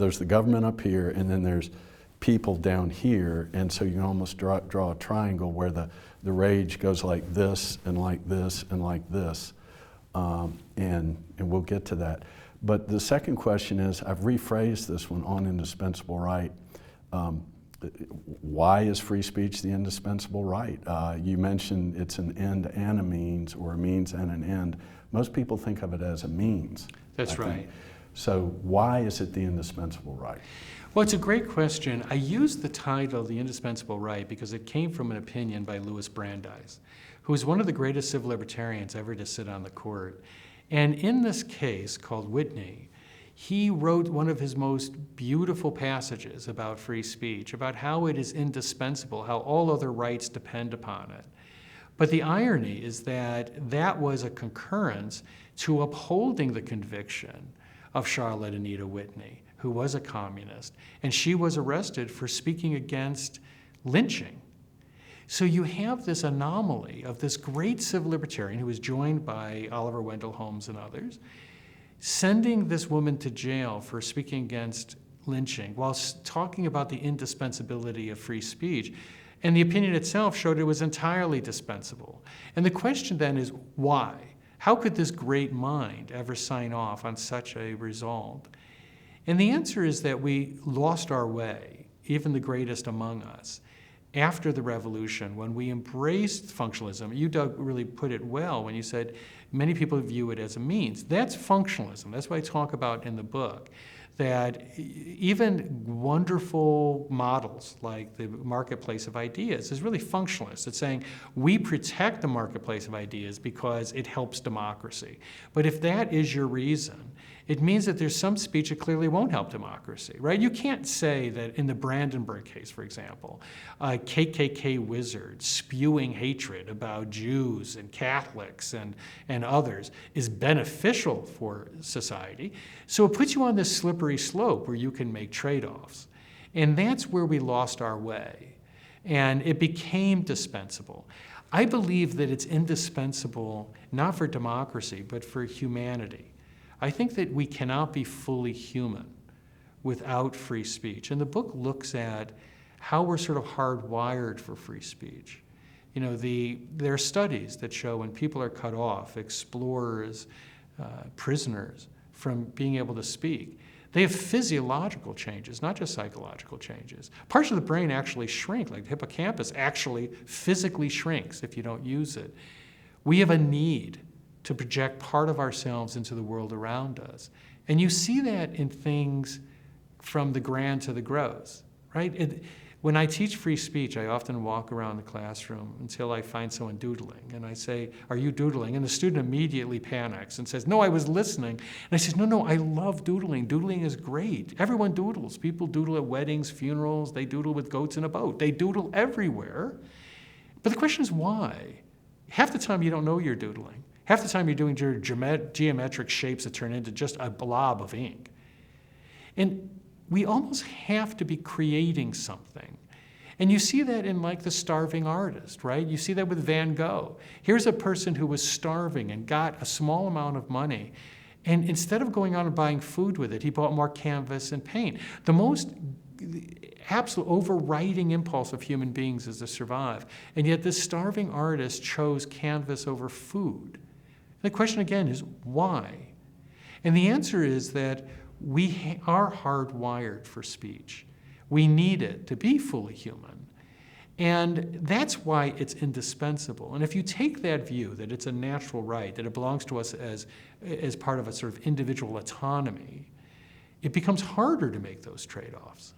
there's the government up here, and then there's people down here, and so you can almost draw a triangle where the rage goes like this and like this and like this, and we'll get to that. But the second question is, I've rephrased this one on indispensable right. Why is free speech the indispensable right? You mentioned it's an end and a means, or a means and an end. Most people think of it as a means. That's right. So why is it the indispensable right? Well, it's a great question. I used the title, The Indispensable Right, because it came from an opinion by Louis Brandeis, who was one of the greatest civil libertarians ever to sit on the court. And in this case called Whitney, he wrote one of his most beautiful passages about free speech, about how it is indispensable, how all other rights depend upon it. But the irony is that that was a concurrence to upholding the conviction of Charlotte Anita Whitney, who was a communist, and she was arrested for speaking against lynching. So you have this anomaly of this great civil libertarian who was joined by Oliver Wendell Holmes and others, sending this woman to jail for speaking against lynching while talking about the indispensability of free speech. And the opinion itself showed it was entirely dispensable. And the question then is, why? How could this great mind ever sign off on such a result? And the answer is that we lost our way, even the greatest among us, after the revolution, when we embraced functionalism. You, Doug, really put it well when you said many people view it as a means. That's functionalism. That's what I talk about in the book, that even wonderful models like the marketplace of ideas is really functionalist. It's saying we protect the marketplace of ideas because it helps democracy. But if that is your reason, it means that there's some speech that clearly won't help democracy, right? You can't say that in the Brandenburg case, for example, a KKK wizard spewing hatred about Jews and Catholics and others is beneficial for society. So it puts you on this slippery slope where you can make trade-offs. And that's where we lost our way. And it became dispensable. I believe that it's indispensable not for democracy, but for humanity. I think that we cannot be fully human without free speech. And the book looks at how we're sort of hardwired for free speech. You know, there are studies that show when people are cut off, explorers, prisoners, from being able to speak, they have physiological changes, not just psychological changes. Parts of the brain actually shrink, like the hippocampus actually physically shrinks if you don't use it. We have a need to project part of ourselves into the world around us. And you see that in things from the grand to the gross, right? When I teach free speech, I often walk around the classroom until I find someone doodling. And I say, "Are you doodling?" And the student immediately panics and says, "No, I was listening." And I say, "No, I love doodling. Doodling is great. Everyone doodles. People doodle at weddings, funerals. They doodle with goats in a boat. They doodle everywhere." But the question is why? Half the time you don't know you're doodling. Half the time you're doing your geometric shapes that turn into just a blob of ink. And we almost have to be creating something. And you see that in like the starving artist, right? You see that with Van Gogh. Here's a person who was starving and got a small amount of money. And instead of going out and buying food with it, he bought more canvas and paint. The absolute overriding impulse of human beings is to survive. And yet this starving artist chose canvas over food. The question again is why? And the answer is that we are hardwired for speech. We need it to be fully human. And that's why it's indispensable. And if you take that view, that it's a natural right, that it belongs to us as part of a sort of individual autonomy, it becomes harder to make those trade-offs.